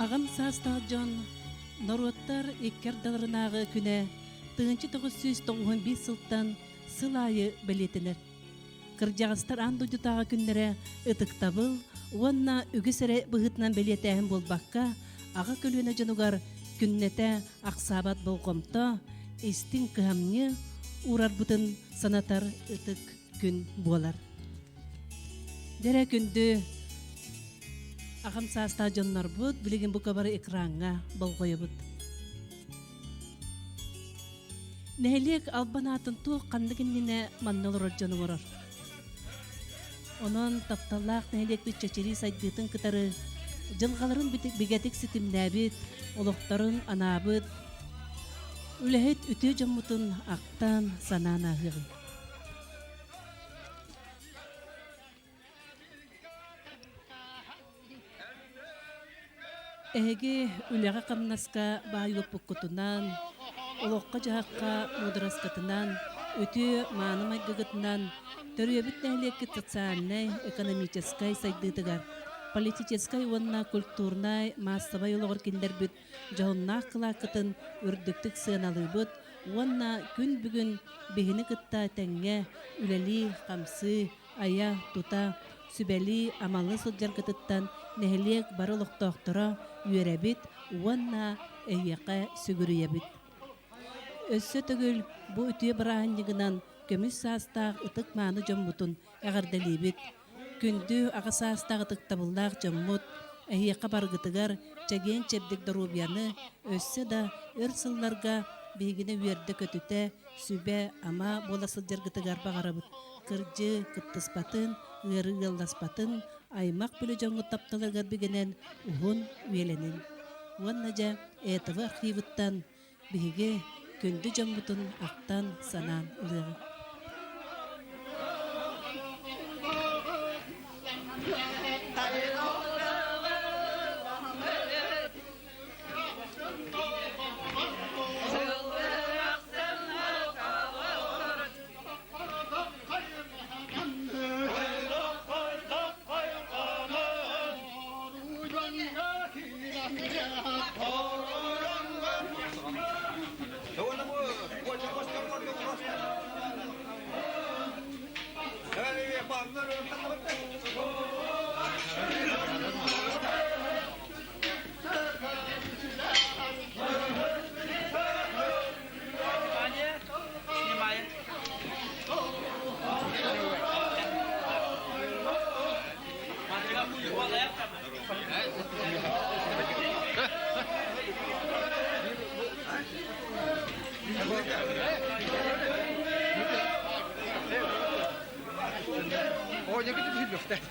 Ағам састағын Наруаттар еккер даларынағы күні 1995 сылттан сылайы білетінер. Кыржағыстар анду дютаға күндері ұтықтабыл, онна үгісірі бұғытнан білетәйін болбаққа, аға көліне жануғар күннеті ақсабат болғымта, естің кіғамне урар бұтын санатар ұтық күн болар. Дәрі күнді ағам саста жоннар бұд, білеген бұқа бары экранға болғойы бұд. Нәйлек албанатын туқ қандығыннені манналыр жоны орар. Onun тапталлақ нәйлек бит чачери сайдытын кытары, жылғаларын бігетік сетімнәбіт, олықтарын анабыт, үләхет үті жаммутын ақтан санан ағығы. Әге үләға қамнасқа байылып бұққытынан, олыққа жағаққа мудыраскатынан, өте маным айгығытынан, Төрөбүт нәлекке социальный, экономической сайдытыгар, политической онна культурной, массовой олығыр кендер бүт, жауыннақ қылақытын үрдіктік сыналый бүт, онна күн бүгін бігіні күтта тәңге, үләли, қамсы, ая, тута, сүбәли, амалы сұлджар кытыттан нәлек бары лоқтоқтыра үйерәбіт, онна әйеқа сүгіріебіт. Өссі түгіл бұ үтіе бірағынығынан көміс састақ ұтық маны жоммутун әғардалебет. Күнді аға састақ ұтық табыллақ жоммут, әйеқа барғытығар чаген чебдік дұрубияны өссі да өрсылларға бейгіне үйерді көтіте сүбә ама боласыл жарғытығар бағарабыт. Кыржы кыттыспатын, үйері ғылдаспатын, аймақ бүлі жоңғы тапталарғар бігінен ұғын үйеленін. Уанна жа әтігі архивыттан бейге күнді жоммутун ақтан санан ұлығы. Ой, я где-то видел, кстати.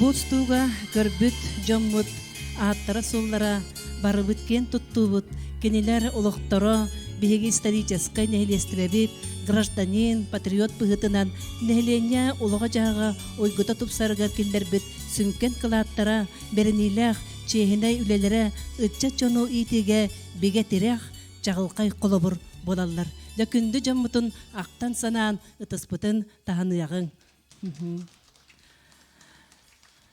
Бустуга көрбүт жоммут аттара суллара барыбыт кен туттубут кенелер олохторо биһиги исторической нехилестиребит гражданин патриот быһытынан нехиленя улога жаага ойгута тупсарыгар киллербит сүнкен кылааттара беренилэх чехинай үлелере ытча чону итиге биге тирэх чагылкай колобур болаллар да күндү жоммутун актан санаан ытыспытын таһаныягың.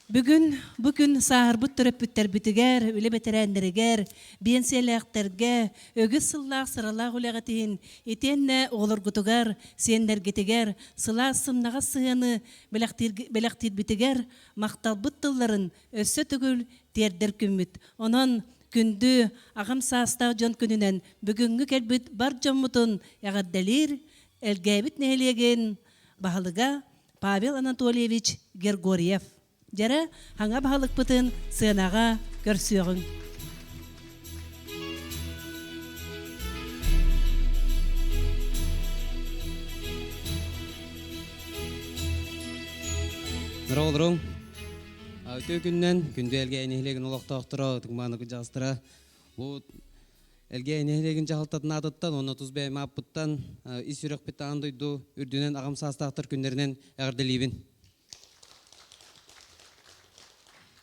Бүгін саарбыт төрөппүттер бүтігер, үлі бетерәндерігер, бенселяқтерге, өгіз сыллақ сыралақ үләғатейін, етенне оғылыргутугар, сендергетігер, сыла сымнаға сыяны беләқтир бітігер, мақталбыт тылларын өссө түгіл тердер күмміт. Онын күнді ағам састау жон күнінен бүгінгі кәлбіт бар жоммутын яғаддалир, әлгәбіт нәйлеген бағылыға Павел Анатольевич Гергорьев. Жара хаңа бағылық бұтын сынаға көрсіоғын. Нұралырың, өте күннен күнді әлге әнейлеген олақта ақтыра, тұңманы күжастыра. Бұл әлге әнейлеген жағылтатын адыттан, оны тұзбәй маппыттан, исүрек бітті андойду үрдінен ағым састақтыр күндерінен әғірділейбін.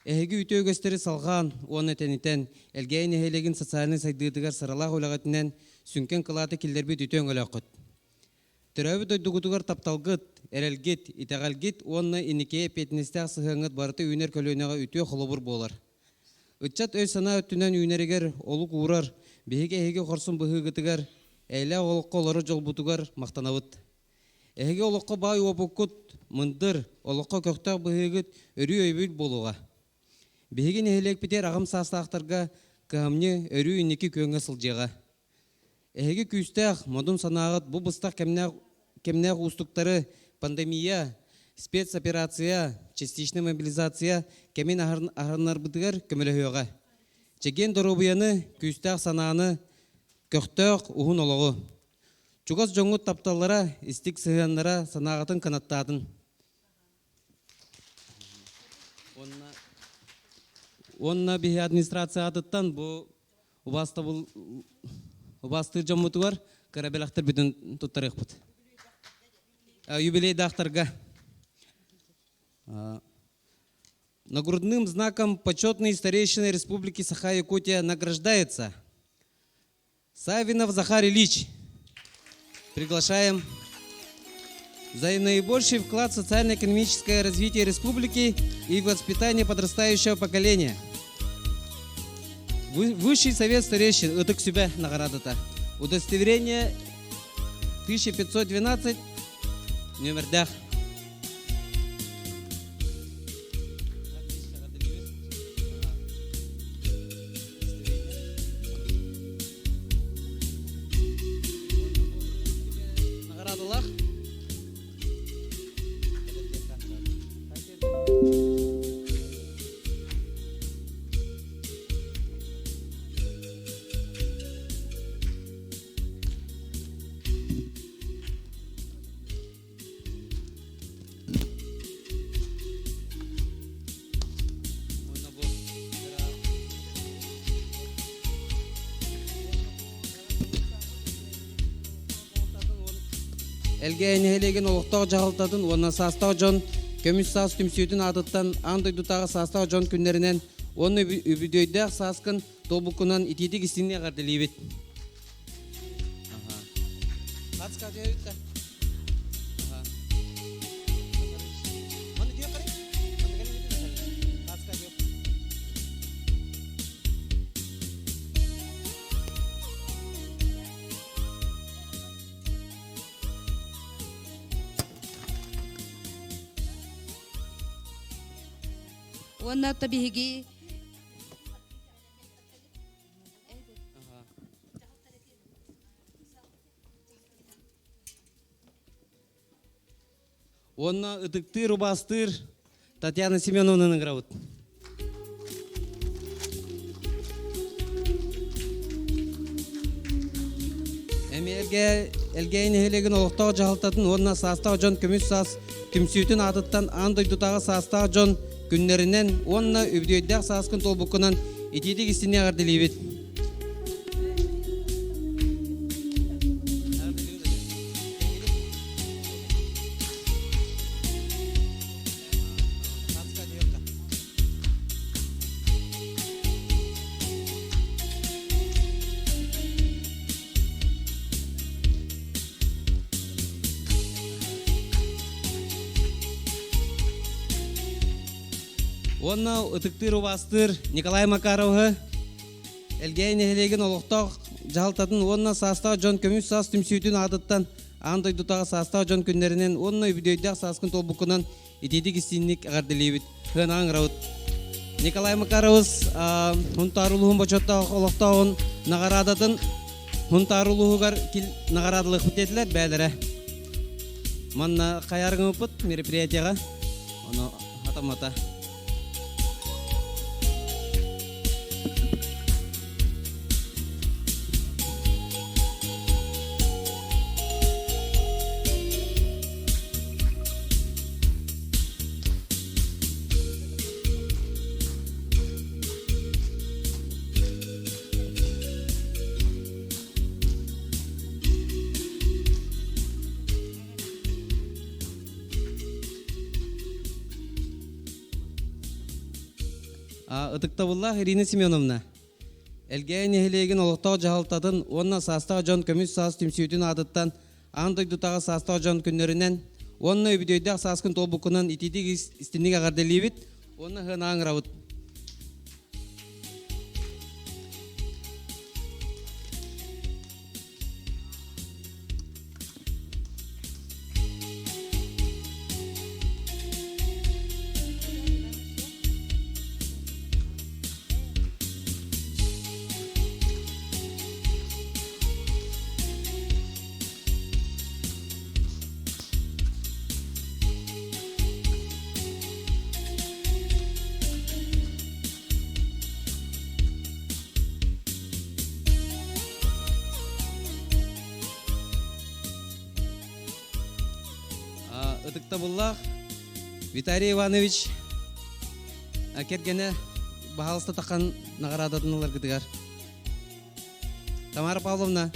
Әйгі үті өгістері салған, оны тәнітен, әлгейін әйелеген социалinen сайдыдығар саралақ олағатынан сүнкен қылаты келдербет үті өңіліқыт. Түрәбі дойдығытығар тапталғыт, әрәлгет, итағалгет, оны инекея петіністәқ сығыңыт барыты үйнер көлінеға үті қолыбыр болар. Үтчат өй сана өттінен үйнерігер, олық ұғырар, бейге әйге қорсын бұғығытығар, әйлі олыққа олары жол бұтығар мақтанавыт. Әйге олыққа бай опыққыт, мұндыр, олыққа көқтақ бұғығыт, өрі өйбіл болуға. Бейген әйелек бітер ағым састақтарға қамне өрі үнекі көнге сылжеға. Әйге күйістәқ, модун санағыт, бұл бұстақ кемнәқ ұстықтары пандемия, спецоперация, частичный мобилизация кәмен ағырнар бұдығар көмілі өйіға. Чеген дұрубияны, күйістәқ санағыны, көқтәқ ұғын олығы. Чуғас жоңғыт тапталара, істік сығанлара санағытын канаттадын. Онна бихи администрация адыттан бұл убасты жоммуту бар, карабелақтар бүтін тұттарық бұд. Юбилей дақтарға. Нагрудным знаком почетной старейшины Республики Саха-Якутия награждается Савинов Захар Ильич. Приглашаем. За наибольший вклад в социально-экономическое развитие республики и воспитание подрастающего поколения. Высший совет старейшин, это к себе награда-то. Удостоверение 1512, номер дах. Наградалах. Элгейни хелеген олуктоо жагылтатын онна састаа жон көмүс саас түмсүйтүн адыттан андай дутага састаа жон күннеринен оны үбүдөйдө саскын тобукунан итидик истине гарделибит. Онна табиһиги Онна ыдыктыр убастыр Татьяна Семеновнаның граут. Элгейни хелеген олуктоо жагылтатын онна састаа жон көмүс саас түмсүйтүн адыттан андай дутага састаа жон күннеринен онна үбдөйдәк сааскын толбукунан итидик истине гарделибит. Онна ытыктыр убастыр Николай Макаровы Элгейни хелеген олуктоо жагылтатын онна састаа жон көмүс саас түмсүйтүн адыттан андай дутага састаа жон күннеринен онна үбдөйдәк сааскын толбукунан итидик истинник гарделибит. Хынан раут. Николай Макаровыз хунтарулугун бочотта олуктоон нагарадатын хунтарулугугар кил нагарадылык битетилер бәлере. Манна каяргымыпыт мероприятияга. Оны атамата. Ыдыктабулла Ирина Семеновна. Элгейни хелеген олуктоо жагылтатын онна састаа жон көмүс саас түмсүйтүн адыттан андай дутага састаа жон күннеринен онна үбдөйдәк сааскын толбукунан итидик истиниге гарделибит. Онна хынан раут. Ыдыктабуллах Виталий Иванович акергене бахалыста такан нагарадатынылар гыдыгар. Тамара Павловна.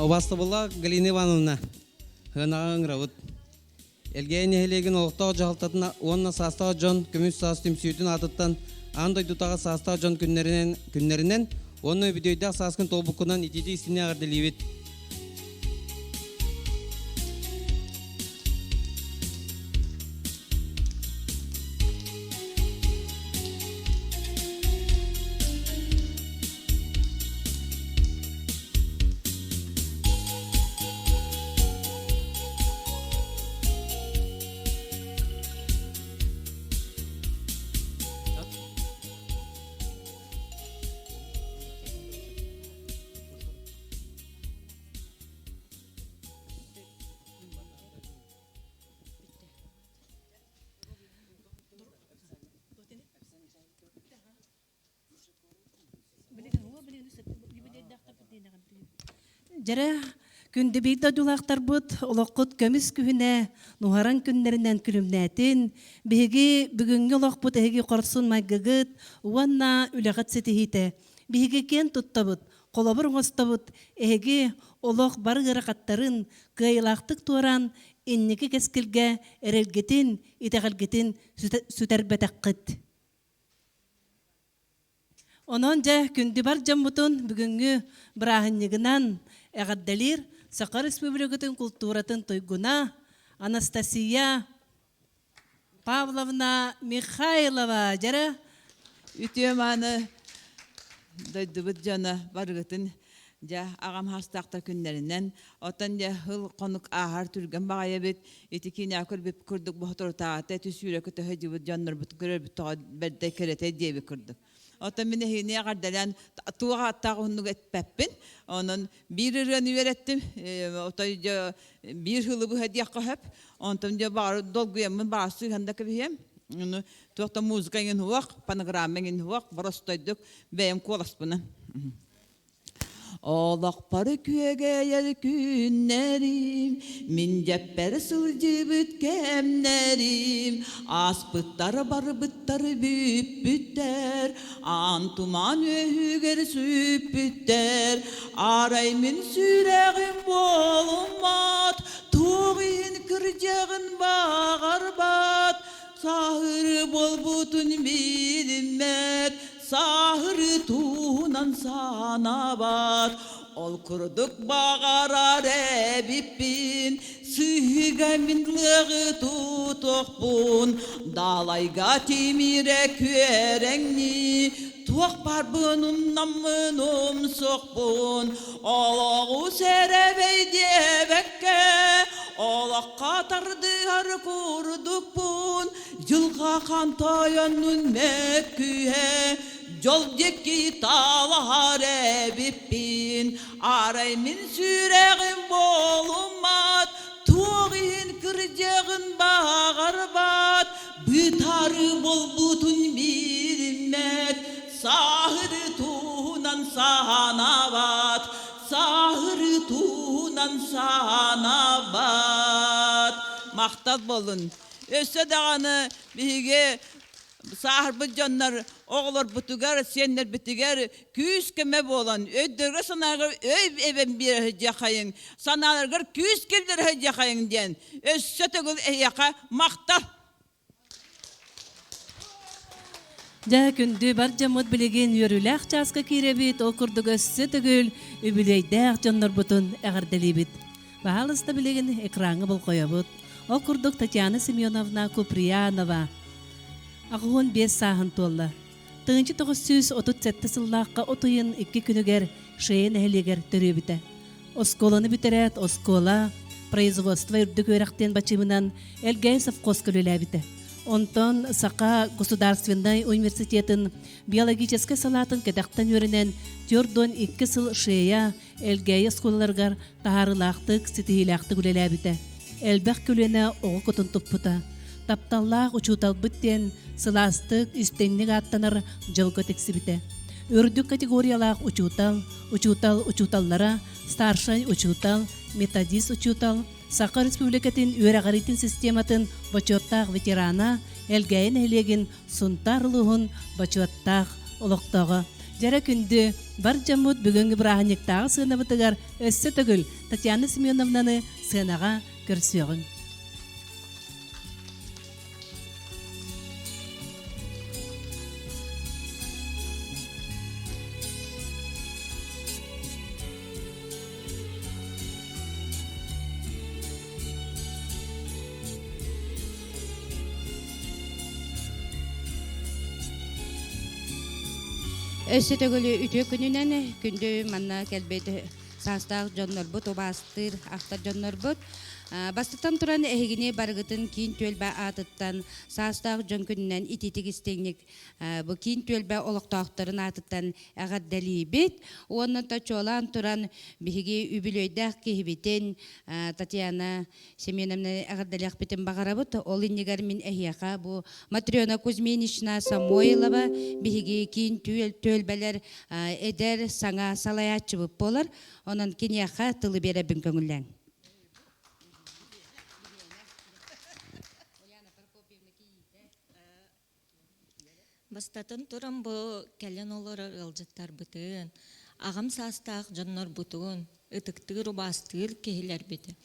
Убастабулла Галина Ивановна. Хынан раут. Элгейни хелеген олуктоо жагылтатын онна састаа жон көмүс саас түмсүйтүн адыттан андай дутага састаа жон күннеринен онна үбдөйдәк сааскын толбукунан итидик истине гарделибит. Жара күнді бейді дулақтар бұд, олаққыт көміс күхіне, нұхаран күнлерінен күлімнәтін, бігі бүгінгі олақ бұд әйгі қорсын майгығыт, уанна үліғат сетихіті. Бігі кен тұтта бұд, қолабыр ғоста бұд, әйгі олақ бар ғырақаттарын, қайлақтық туаран, иннекі кәскілге әрелгетін, итәғалгетін сүтәрбәтәққыт. Онон жа күнді бар жамбутун бүгүнгү брахыннигынан әғаддалир Сақа Республикатын культуратын тойгуна Анастасия Павловна Михайлова жара Үтеманы дойдубут жана баргытын жа ағам хастақтар күнлерінен отан жа хыл қонук ағар түрген бағая бет етекіне акыр біп күрдік бұқтыр тағаты түсүйрі күті хөдібіт жаннар бұт көрер бұт тоға бәрді кереті дебі күрдік. Отан мені хейіне ағардалан туға аттағы ұнық әтпәппін. Onun bir ürünü öğrettim. Otayca bir hılı bu hediye kahep. Ondan da bar dolguyamın barası handa kebiyem. Onu tuğta müzikanın huak, panogramanın huak, barastaydık. Beyim kolas buna. Olaq parı küege yer günlerim, min cepper sılcı bütkemlerim, as bıttar bar bıttar büp bütter, antuman öhüger süp bütter, araymin süreğim bolmat, tuğin kırcağın bağar bat, sahır bol butun bilinmet, sahır tuğunan sana bat. Ol kurduk bağara rebipin, sıyga minlığı tutukpun, dalayga timire küerengni, tuak barbunun namınum sokpun, olağı serebey debekke, olağı katardı har kurdukpun, yılga kantayanın mekkühe, Jol deki talahare bipin, araymin süreğin bolummat, tuğin kırcağın bağarbat, bütarı bol butun bilinmet, sahırı tuğunan sahanabat, sahırı tuğunan sahanabat. Maktat bolun, össe dağını bihige, Sahar bu canlar, oğlar butugar, senler bitigar, küs keme bolan, ödürge sanargar, öy bir hıcakayın, sanargar küs kimdir hıcakayın diyen, össetegül eyyaka maktar. Ja kündü bar jamot bilegen yörülək çaska kirebit, okurduk össetegül, übileydək canlar butun əğardelibit. Bahalısda bilegen ekranı bol koyabut, okurduk Tatyana Semyonovna Kupriyanova, Ağın 5 sahın tolla. 1937 sıllıqqa otuyun 2 günüger şeyin ehliger törübite. Oskolanı bitiret, oskola, производство үрдік өріқтен бачымынан Элгей совхоз көлеләбіті. Онтон Сақа Государственный университетін биологический салатын кедақтан өрінен түрдон 2 сыл шея Элгей осколаларғар тағарылақтық, сетихилақтық үлеләбіті. Элбәқ көліне оғы көтін тұппыта. Тапталлах учутал бүттен сыластык үстенник аттанар жылғы тексибите. Үрдік категориялах учуталлара, старшай учутал, методист учутал, Сақа Республикатын өрағаритин систематын бачуаттақ ветерана, әлгәйін әлеген сунтарлығын бачуаттақ олықтағы. Жара күнді бар жамут бүгінгі бірағынектағы сынабытығар өссі түгіл Татьяна Семеновнаны сынаға көрсеғын. Өсі төгілі үті күнінен күнді манна кәлбейді састақ жоннор бұт, обастыр, ақтар жоннор бұт. Бастытан туран эхигини баргытын кийин төлбә атыттан саастаах жон күннен ититигистеңник бу кийин төлбә олоктоохторун атыттан агаддалибит. Онна тачолан туран биһиги үбүлөйдәк кихибитен Татьяна Семеновна агаддалык битен багарабыт. Ол иннигер мин эхияка бу Матрена Кузьминична Самойлова биһиги кийин төлбәләр эдер саңа салаячыбып болар. Онан кинияка тылы беребин көңүлләң. Бастатын туран бу келен олар ылжыттар бытын. Агам састақ жоннор бутун, ытыктыр убастыр кехилер битин.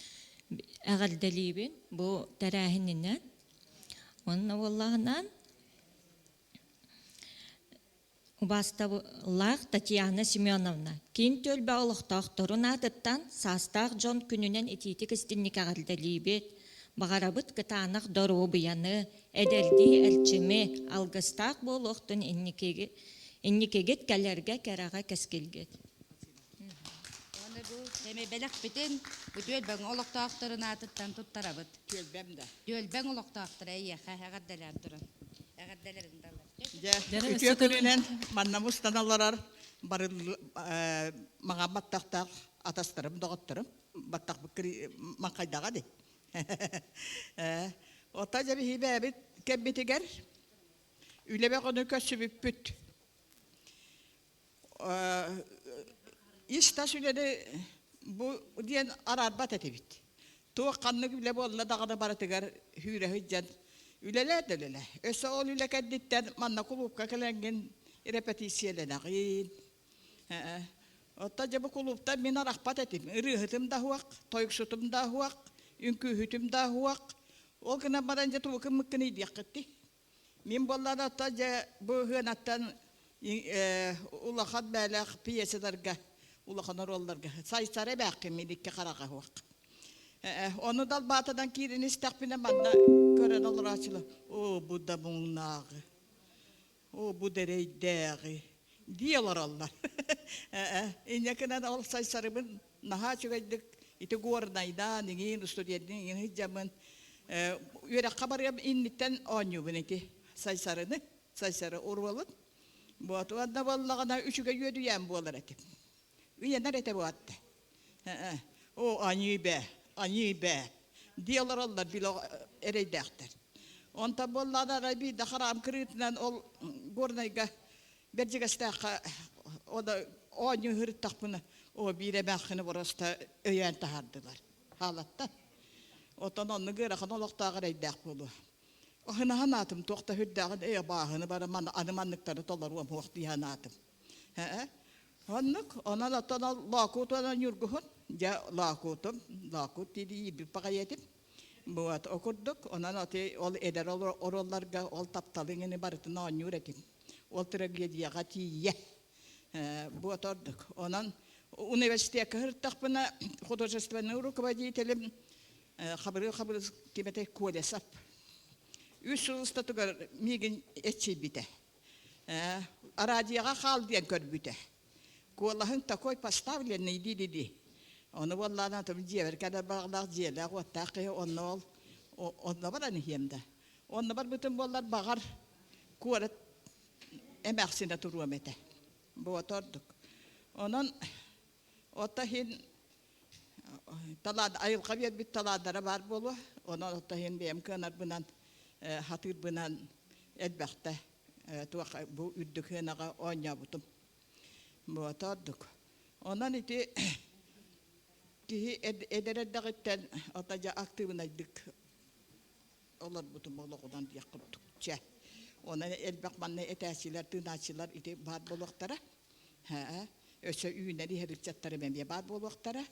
Агалдалибин бу тарахининен. Онна воллагынан убасталар Татьяна Семеновна. Кин төлбә олохтоохторун атыттан састақ жон күнүнен ититик истинник агалдалибит. Бағарабыт кытанақ дору бұяны, әдәлді әлчімі, алғыстақ бол оқтын инникегет кәлерге кәраға кәскелгет. Оны бұл әме бәләк бітін, бұл төлбәң олықтақтырын атыттан тұттарабыт. Төлбәң олықтақтыр әйе, әғаддәлән тұрын. Әғаддәләрін далар. Ütüye külünen mannamustan alarar barıl mağa battaqtaq atastarım doğattırım. Battaq bükri makaydağa de. Otaca bir hibabit kebbetiger. Ülebe konu kösübüp büt. İstas ülede bu diyen arar bat etebit. Tuğa kanlı bile bolla dağda baratıgar hüre hüccen. Üleler de öyle. Öse ol üle kedditten manna kulupka kelengen repetisiyelenağin. Otaca bu kulupta min arak bat etib. Irıhıtım da huak, toyuksutum da huak. Ünkü hütüm da huak. O kına barınca tuğukın mıkkını idiyakıttı. Min bollada otaca bu hınattan ulakat bələk piyeselerge, ulakanar ollarga. Sayısare bəqqi midikke karağa huak. Onu dal batıdan kirin istakbine manna gören olur açılı. O bu da bunnağı. O bu dereydeği. Diyorlar onlar. İnyakından ol sayısarımın naha çıkaydık. İti gornayda ningin studiyedin ningin hicamın. Yöre kabarıyam innitten onyu buniti. Sayısarı urvalın. Bu atı adna vallağına üçüge yödüyen bu olarak. Üyener ete bu attı. O anyu be. Ani be. Diyorlar onlar bile ereydekler. Onta bollada bir de haram kırıtından ol gornayga bercige stakka o da anyu hırtak bunu o bire bakını burası öyen tahardılar. Halatta. Otan onu göre kan olakta ereydek bulu. O hına hanatım tokta hüddağın bağını bara man adımanlıkları tolar o muhti hanatım. Onluk ona da tana lakutuna yurguhun. Ja lakut dedi bir pakayetim. Buat okurduk. Ona nati ol eder orollarga ol taptalığını barıtına anyuretim. Ol tragediya gatiye. Buat orduk. Onan üniversiteye kahırtak bana художественную руководителем haberi kimete kuolesap. Üç yılda tugar migin etçi bite. Aradiyaga kal diyen körbüte. Kuallahın takoy pastavlenni dedi. Onu vallahi anladım ciğer kadar bağlar ciğerler o takı onu var anihimde. Onu var bütün bollar bağır kuaret emeksinde turumete. Bu oturduk. Onun otahin talad ayıl kabiyet bir taladara var bolu. Onun otahin bir imkanlar bunan hatır bunan elbette bu üddüküne onya butum. Bu oturduk. Onun iti ki ederedagitten ataca aktifnaydık. Onlar butum oluğundan yakıptık. Ona elbak manna etasiler, tığnaçılar iti bar boluqtara. Öse üyünleri herikçatları ben bir bar boluqtara.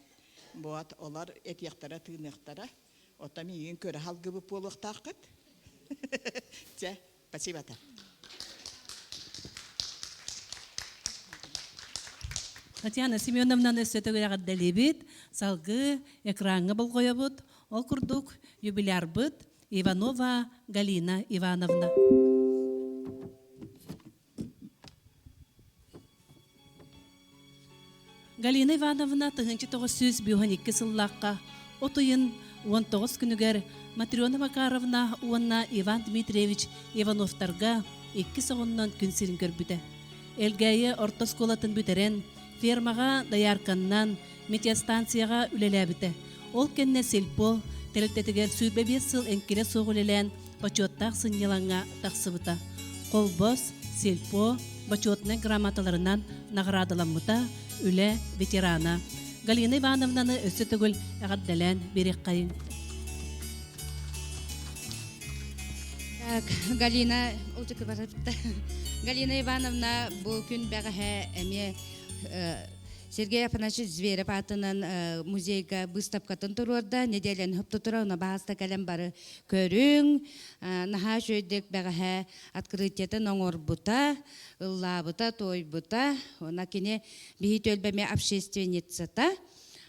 Bu at olar etiyaqtara, tığnaqtara. Ota miyin köre halgı bu boluqtaqıt. Спасибо. Татьяна Семеновнаны сөтөгөрәгә дәлебит, салгы экранга был коябыт, ол курдук юбилярбыт Иванова Галина Ивановна. Галина Ивановна 1992 сыллаққа отойын 19 күнүгер Матриона Макаровна уонна Иван Дмитриевич Ивановтарга 2 соғоннан күн сирин көрбүтэ. Элгайы орто сколатын бүтерен, фермага даярканнан метеостанцияга үлеләбите. Ол кенне сельпо, телектетигер сүйбе 5 сыл энкере соғылелен бачоттақ сыннелаңа тақсыбыта. Колбос, сельпо, бачотның грамоталарынан наградыламмыта үле ветерана. Галина Ивановнаны өсі түгіл әғаддәлән берек қайын. Галина Ивановна бұл күн бәғі әме Сергей Афанасьевич Зверев атынан музейга выставкатын тұрорда, неделен хүпті тұра, оны бағаста кәлем бары көрің, наға жөйдек бәғі открытиятын оңыр бұта, ұлла бұта, той бұта, она кене бейі төлбәме общественницата,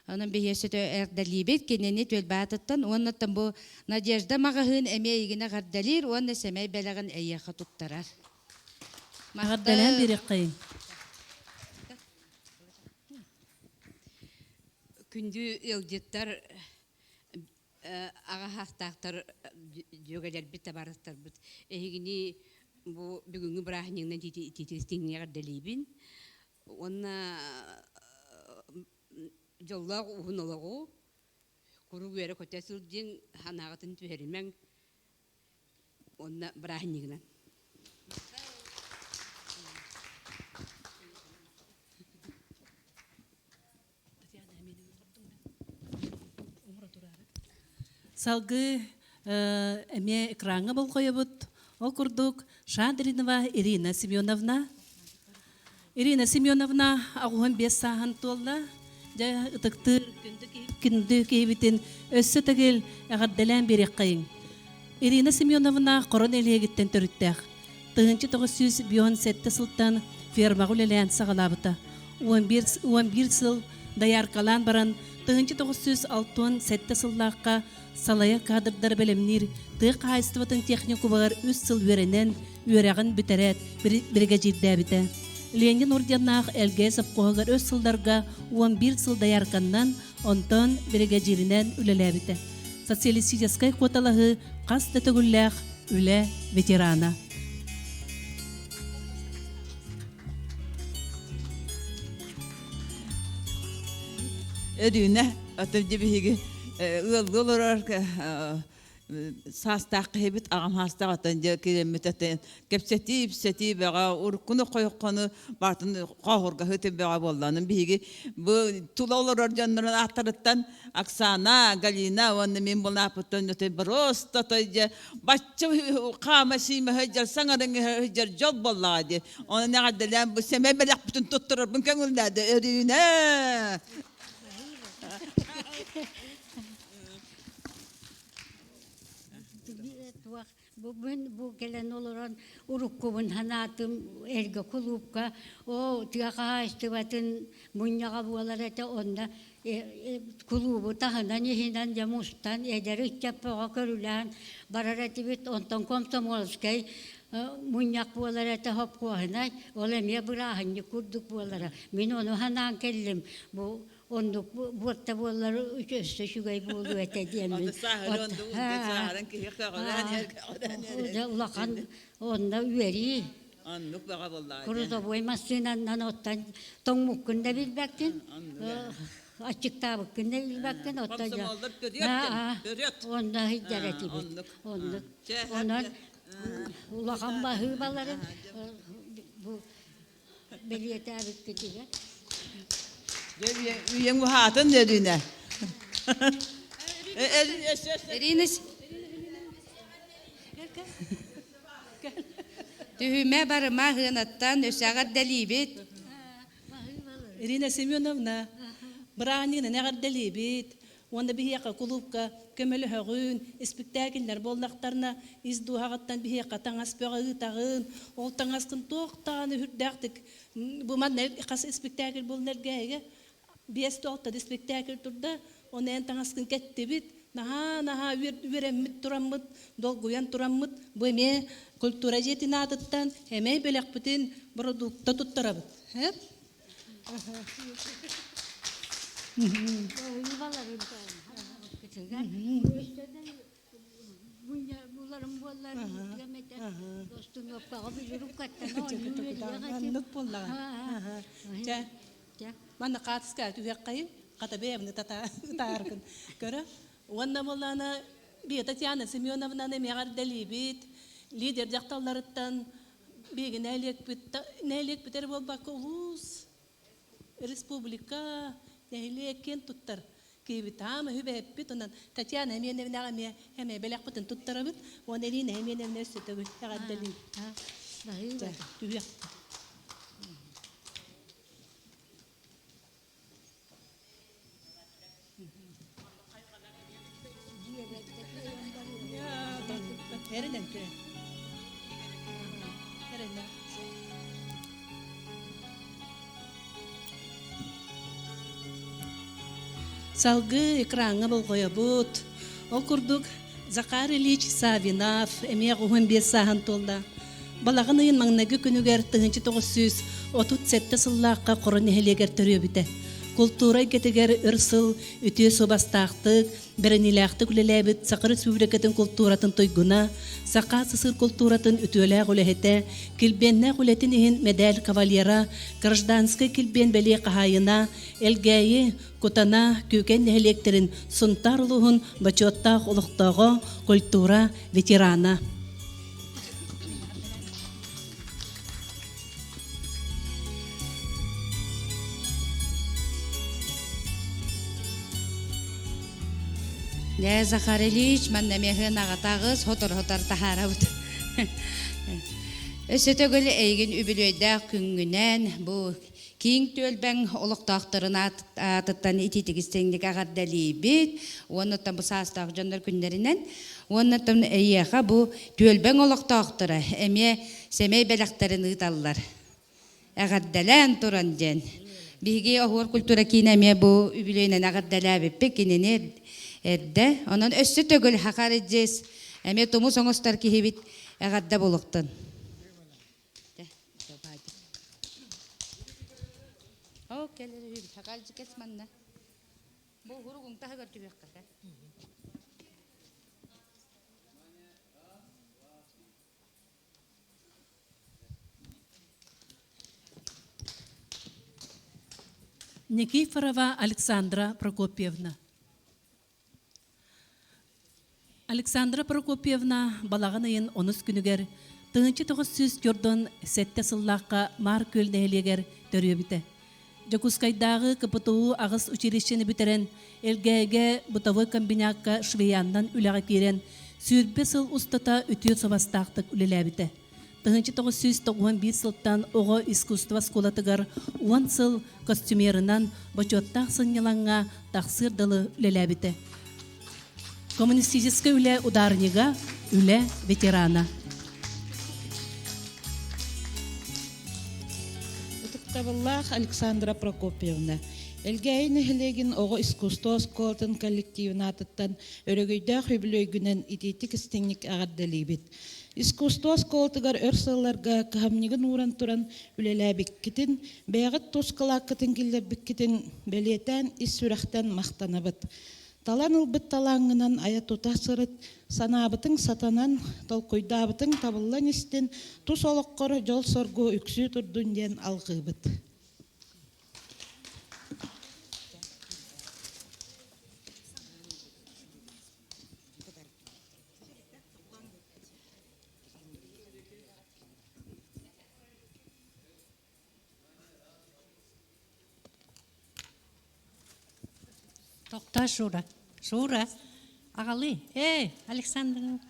onun bihiyesete erdalibet keneni tölbattan ondan bu Nadejda magahın emeğine gardalir onu semey belagın eyyaha tuttarar. Әғаддәлән берек қайын. Күнді елдеттер аға хақтақтар жөгелер бітті барыстар бұд. Әйгіні бүгінгі бірахыныңнан тетестіңіне ғаддалейбін. Онна жоллақ ұғыналығы құру көрі көтесілден ханағытын түхерімен онна бірахыныңнан. Салгы әме экраңы бұл қойыбыд. Ол күрдік Шандринова Ирина Семеновна. Ирина Семеновна ағуын 5 сағын толла. Жа ұтықтыр күнді кейбітін өссі тігіл әғаддәлән берек қайын. Ирина Семеновна қорын әлегіттен түріттәқ. 1957 сылттан фермағыл әлән сағалабыта. 11 сыл даяркалан баран 1967 сыллаққа салая кадрдар белемнир тык хайстыватын технику бар 3 сыл веренен үрәгын бүтерәт бригадирдә бите. Ленин орденнах Элгезов когар 3 сылдарга 11 сыл даярканнан онтон бригадиринен үлелә бите. Социалистическая квоталаһы касты түгүлләх үле ветерана. Ödüne atımcı bir ıldılar sastaq hebit ağam hasta atınca kilometreten kepseti bağa urkunu koyuqunu bartın qahurga höte bağa bollanın bigi bu tulalar canların ahtarıttan Aksana Galina onu men bolna putun öte prosta toyca başçı qamasi mehajar sangarın hajar job bolladı onu ne kadar bu semebelak bütün tutturur bunken uldadı ödüne Bu gelen olan urukkumun hanatım erge kulupka o tiyaqa istivatın munyaga bualarata onda kulubu tahanan yehinan jamustan ederi çapağa körülen bararatibit ondan komsomolskay munyak bualarata hop kuahanay olemiya bırahanyi kurduk bualara min onu hanan kellim bu onduk buatta buaları üstü şugay bulu etediyemin Ulakan onda üyeri. Anlık bağa vallahi. Kuruda boymasıyla nanottan tonmukkunda bilbektin. Açıkta bakında bilbektin. Komsomollar görüyordu. Onda hiccareti bit. Ondan ulakan bahı baları bu beliyete abit gidiyor. Üyen bu hatın dediğine. Irina Tühüme barıma hınattan ösağa delibit. Ирина Семеновна браанина нәгәрдәлебит. Онда бихяка клубка көмөлө хөгүн спектакльләр боллактарына издуһагаттан бихяка таңаспыгы тагын ол таңаскын токтаны хүрдәктик. Бу мен кас спектакль болнергәгә бес токта спектакль турда онен таңаскын кетти бит. Наха үреммит тураммыт долгуян тураммыт бу эме культура жетинатыттан эме белек бүтүн продукта туттарабыт. Хеп? Çıgar. Bunların bollar demete dostum yok bağı bilirim kattan Аннык боллаған. Жа, манна қатыска түгек қайын, қата бәйімні татарғын. Көрі, онна болланы бей Татьяна Семеновнаны меғар дәлі бейт, лидер жақталарыттан бейгі нәйлек бітер болбақы ұлыс, республика нәйлек кен тұттар. Кейбіт амы хүбәп бит, онан Татьяна Семеновнаға әме бәләк бұтын тұттары біт, оны әлейін әменевне өсті бі, әғар дәлі. Жа, түгек. Heriden köy. Heriden. Салгы экранга был коябут. Окурдук Захар Ильич Савинов эмия гуһун бес сахан толда. Балагын ыйын маңнагы күнүгер 1937 сыллаакка корон эхелегер төрөбүтэ. Культура кетегер ырсыл үтүө собастаактык, беренилаактык үлелебит Сакы Республикатын культуратын тойгуна, Сака сысыр культуратын үтүөлээх үлэхэтэ, килбеннэ үлэтин иһин медаль кавальера, гражданская килбен белие кахайына, элгэйи, кутана, күкен нехелектерин сунтар улуһун бачоттаах олохтоого культура ветерана. Ле Захар Ильич манна мехен агатагыз хотор тахарабыт. Өсөтөгөл эйген үбүлөйдө күнгүнен бу кийин төлбәң олуктактарын атыттан ититигистеңдик агардалибит. Оннотан бу састак жандар күннәринен, оннотан эйеха бу төлбәң олуктактары эме семей белектәрен ыталлар. Агардалан туран ден. Биге огор культура кинеме бу үбүлөйнен агардалабып пекинене Edde, onun össü tögül hakar edeceğiz. Eme tumu soğustar ki hibit egadda buluktun. O keleri hibit hakalcı kesmanna. Bu hurugun tahagar tübek kaka. Никифорова Александра Прокопьевна. Александра Прокопьевна балағын айын 10 күнігер 1900 жордон сетте сыллаққа мар көлнәйлегер төрөбіті. Жакускайдағы КПТУ ағыс училищені бітерен, элгәйге бутовой комбинатқа швеяндан үліға керен, сүрбе сыл ұстата үтіет собастақтық үлеләбіті. 1991 сылттан оғы искусство сколатығар 10 сыл костюмерынан бачоттақ сыннеланға тақсыр дылы үлеләбіті. Коммунистическая үле ударнига, үле ветерана. Утыктабыллах Александра Прокопьевна. Элгейни хилегин ого искусство сколтын коллективна аттан өрөгөйдөх үбүлөйгүнен ититик истеңник агардалибит. Искусство сколтыгар өрсылларга кахамнигин уран туран үлеләбиккитин, бәгыт тускалаккытын киллербиккитин белетен ис сүрәхтен мактанабыт. Талан ылбыт талаңынан аятута сырыт, санабытың сатанан, толкуйдабытың табыллан истен, тус олыққоры жол соргу үксі турдун ден алғыбыт. Тоқта Шура. Ағалы. Александр.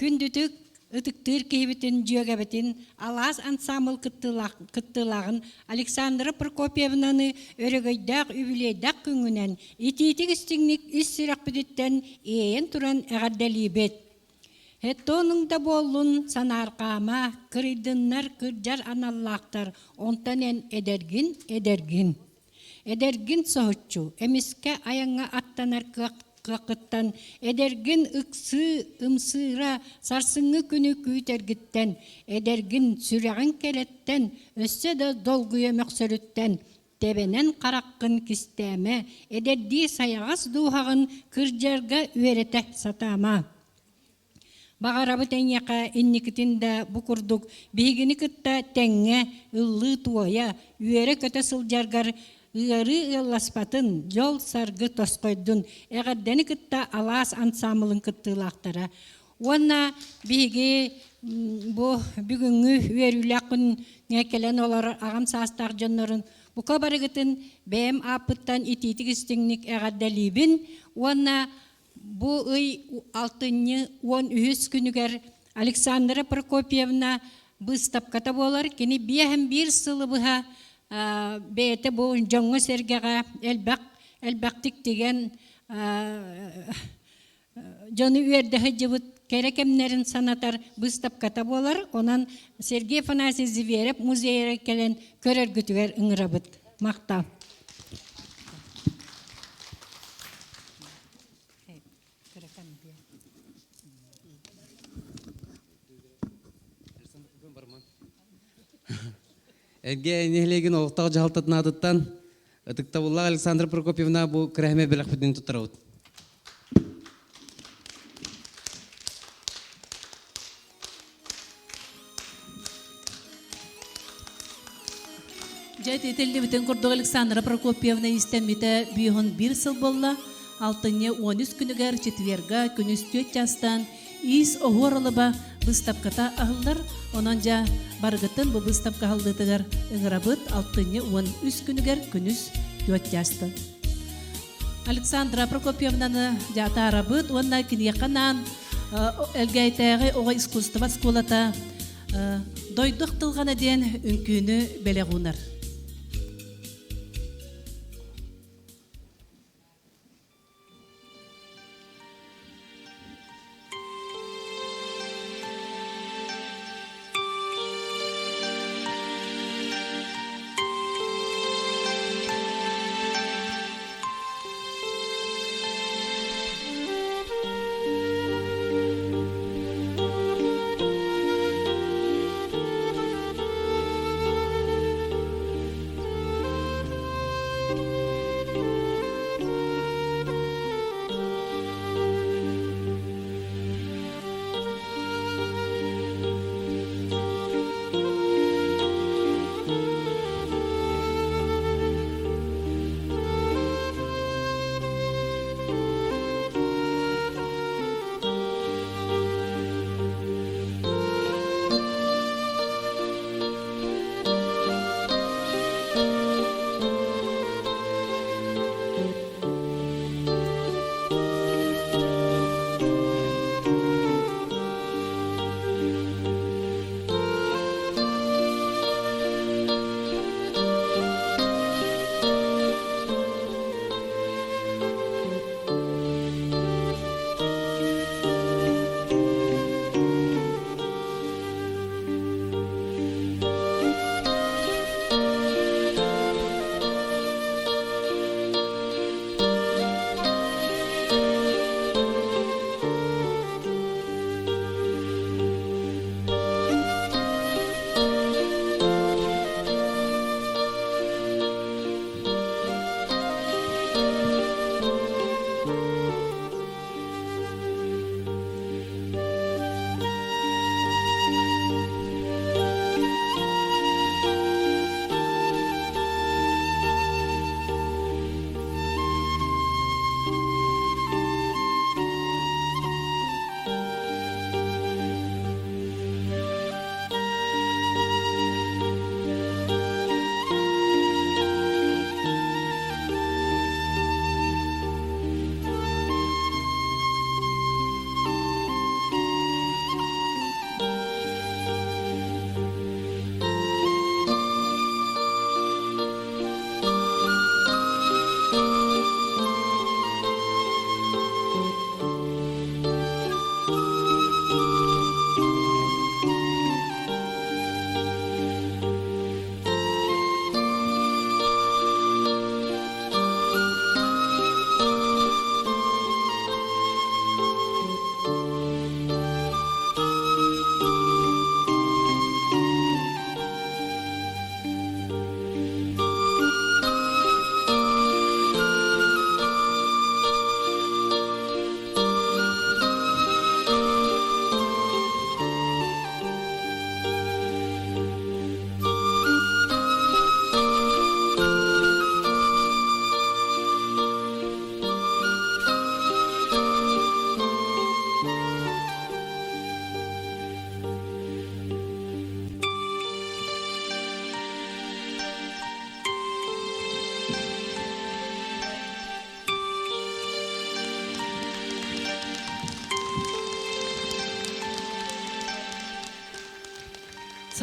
Күндүтүк ытыктыр кейбитин жүйөгебитин алас ансамбл кыттылагын Александра Прокопьевнаны өрөгөйдак үбүлейдак күңүнен ититик истиңник иссирак бидиттен эйен туран эгардалибет. Хеттонун да боллун санаркама кырыдыннар кыржар аналлактар онтанен эдергин. Эдергин соочу эмиске аяңа аттанар какыттан эдергин ыксы ымсыра сарсыңы күнү күйтергиттен эдергин сүрәгин келеттен өссө да долгуя мөксөрүттен тебенен қараққын кистеме, эдерди саяғас духағын кыржарга үерете сатама. Бағарабы тәңеқа инникітінде бұқырдық, бейгіні күтті тәңе, ұллы туая, үері көті сылжаргар, ұйары ұласпатын, жол сарғы тосқойдun, әғаддені күтті алас ансамылын күттілақтара. Онна бейгі бүгінгі үеріләқін нәкелен олар ағам састақ жонларын, бұқа барығытын бәйім апыттан итетік істіңнік әғаддәлейбін, онна bu ый 6-13 күнігер Александра Прокопьевна бұстапқата болар, кені бейхім бір сылы бұға бәйті бұл жоңғы сәргеға әлбәқтік деген жоны үйердігі жывыт керекемнерін санатар бұстапқата болар, онан Сергей Фанасьевич веріп музейре келен көрер күтігер ұңырабыт. Мақтау. Элге нехлеген олықтағы жағалтатын адыттан, ұтықтабылла Александра Прокопьевна бұл кірәхме білік бүтін тұттырауыд. Жайт етелі бүтін күрдіг Александра Прокопьевна истеммите бүйіғын бір сыл болла, 6-13 күнігер четверга күніс 4 жастан ис оғырылыба бұстапқата ағылдар, онан жа барғытын бұл бұстапқа ағылдытығар ұңырабыт 6-13 күнігер күніс 4 жасты. Александра Прокопьевнаны жата арабыт, онна кінеқанан әлгәйтәғі оға искусства сколата дойдық тылған әден үнкүйіні бәлеғунар.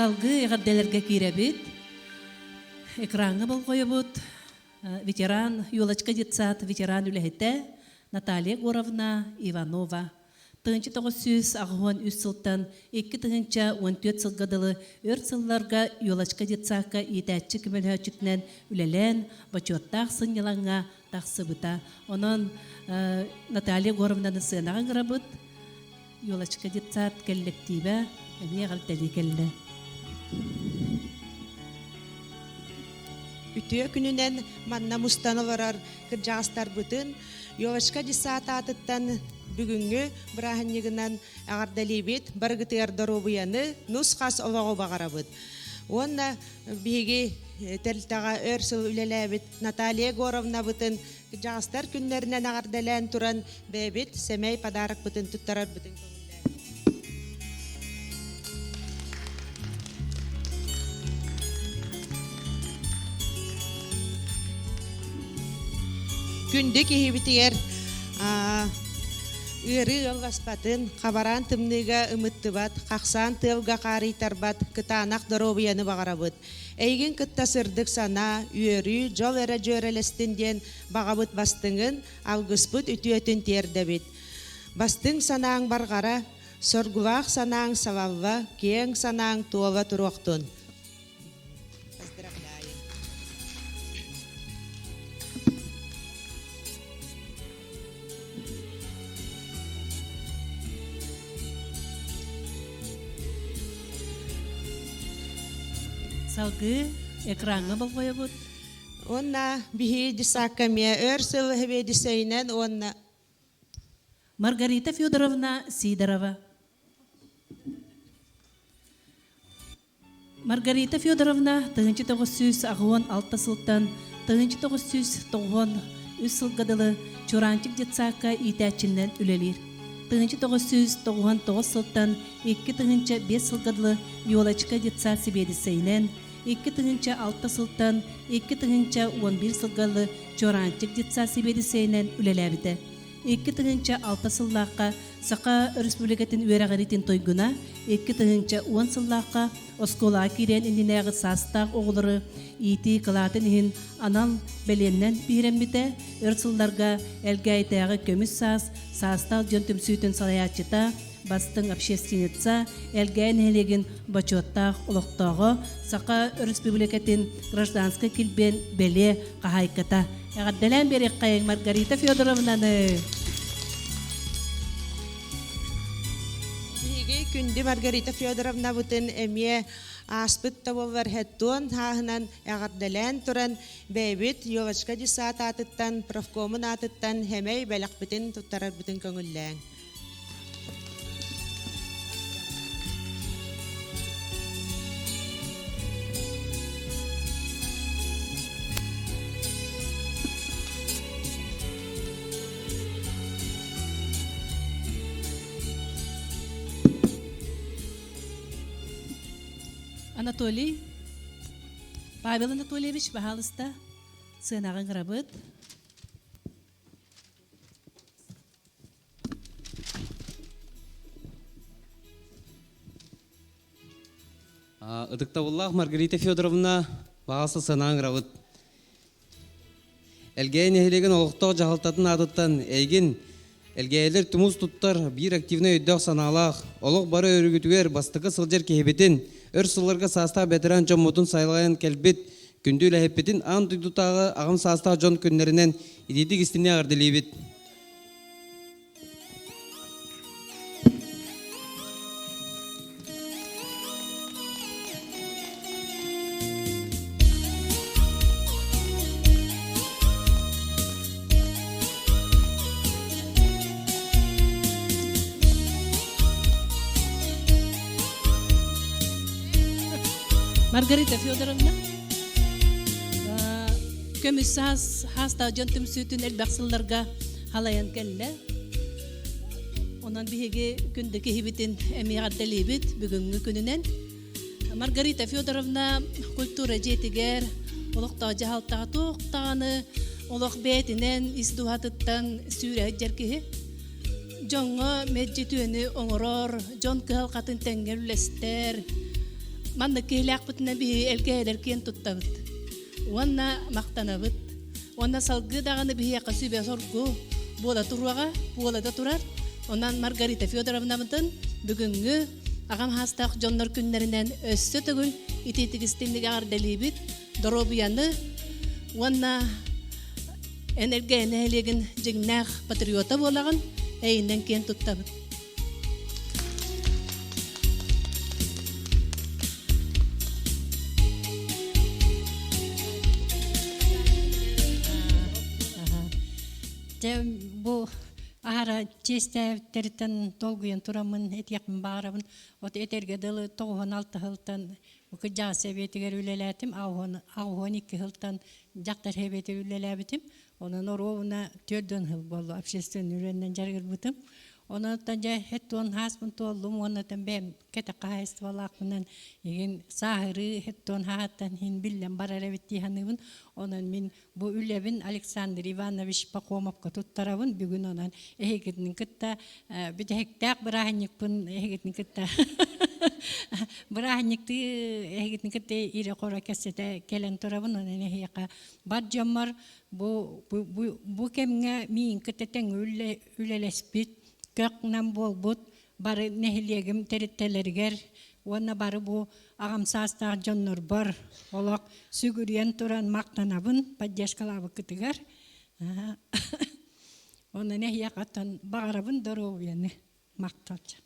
Салгы гадделерге киребит. Экранга бол коебут. Ветеран юлочка детсат ветеран үлехете Наталья Горовна Иванова. Тыгынчы 900 ағуан үс сылтан 2 тыгынча 14 сылгадылы өр сылларга юлочка детсакка итәтчі кімелхәчікнен үлелен бачуаттақ сынелаңа тақсыбыта. Онын Наталья Горовнаны сынаған ғырабыт юлочка детсат коллективе әме ғалтәлі келі. Үтüе күнүнен манна мустановарар кыржагастар бытын Йовачка дисаат атыттан бүгүнгү бираханнигынан агардалибит баргытыар доробуяны нускас олого багарабыт. Онна биги тертага өрсүл үлелебит Наталья Горовна бытын кыржагастар күннеринен агардалан туран бебит семей подарок бытын туттарар бытын. Күнді кейбітігер ыры ылғаспатын, қабаран тымныға үміттібат, қақсан тылға қаритарбат, кытанақ доробияны бағарабыт. Әйген кыттасырдық сана, үйері, жол әрі жөрелестінден бағабыт бастыңын, алғыспыт үтіетін тердебет. Бастың санаң барғара, соргувақ санаң савалва, кең санаң туова тұруқтын. Салгы экранга бол коебут. Онна бихи дисаккаме өрсыл хебе дисейнен онна Маргарита Федоровна Сидорова. Маргарита Федоровна 1900 ағуан 6 сылтан 1990 үс сылгадылы Чуранчик детсакка итәчіннен үлелер. 1999 сылтан 2005 сылгадылы Йолочка детсак сибедисейнен 2006 сылтан 2011 сылгадылы Чуранчик детсак сибедисейнен үлеләбіді. 2006 сыллаққа Сақа Республикатын үйерағаритин тойгуна 2010 сыллаққа Оскола кирен индинәғы састақ оғылыры ити қылатын ехін анал бәленнен бейрембіте өрсылларға әлгәйтәғы көміс састақ жон түмсүйтін салаятчыта бастың общественница әлгәйін әлеген бачуаттақ ұлықтағы Сақа Республикатын гражданскы килбен бәле қағайката. Әғаддәлән берек қайын Маргарита Федоровнаны. Күнді Маргарита Федоровна бұтын әме аспыт табылар хәттуан хағынан әғардалан тұран бәйбіт Йовачка дисаат атыттан, профкомын атыттан хәмей бәліқ бұтын тұттарар бұтын көңілләң. Анатолий Павел Анатольевич, пожалуйста, сынағын ғырабыт. Ыдықтабыллақ Маргарита Федоровна бағасы сынағын ғырабыт. Әлгейін әйелеген олықтау жағалтатын адыттан әйген әлгейлер түміз тұттар бір активны өйдіғ саналақ, олық бары өрігітігер бастықы сылжер кейбетін өр сылларға саста бәтіран жон мұтын сайлайын кәлбет күнді үләхеппетін аң тұйтутағы ағым саста жон күнлерінен идетік істіне ағырдылейбет. Маргарита Федоровна көміс хаста жонтым сүтін әлбақсыларға халаян кәлі. Онан бігеге күнді кехібітін әмеғаддалебет бүгінгі күнінен. Маргарита Федоровна культура жетігер, олықтағы жағалтағы тоқтағаны, олық бәтінен истуғатыттан сүйрәйт жеркеге. Жоңы мәджетуіні оңырор, жон кығал қатын тәңгер үлестер, манна кийләк бутна би элгәдер кен туттабыт. Уанна мактанабыт. Уанна салгы даганы би яка сүбе соргу. Бола турага, бола да турар. Онан Маргарита Федоровна мытын бүгүнгү агам хастак жоннор күннәреннән өссө түгүл итетигистендеге арделибит. Доробияны уанна энергияны элеген жигнах патриота болаган эйинен кен туттабыт. Бу ара честәвтерден толгуен турамын этякмын барабын. От этерге дылы 96 хылтан бу жа советигер үлеләтим, аугон 2 хылтан жактар хебетер үлеләбитим. Онан оровна 4 хыл болду. Общественный үреннен жаргыр бутым. Онан тanja хеттон хаспын толдум, онан бем кете кайствалакмынан еген сахыры хеттон хаттан хин биллен барарабитти ханыбын. Онан мен бу үлебин Александр Иванович Пахомовка туттарабын. Бүгүн онан эхегитин кытта битектак брахникпын эхегитин кытта. Брахникти эхегитин кытта ире кора кесете келен турабын. Онан эхека бар жомар бу кемге мин кыттен үлелеспит. Köknän bolbut bары nehlegim terittelerger ona bары bu agamsasta jonnor bar olak sügüryen turan maktanabın padjaşkalabı kıtıgar ona nehya katan bağırabın dorovyani maktaç.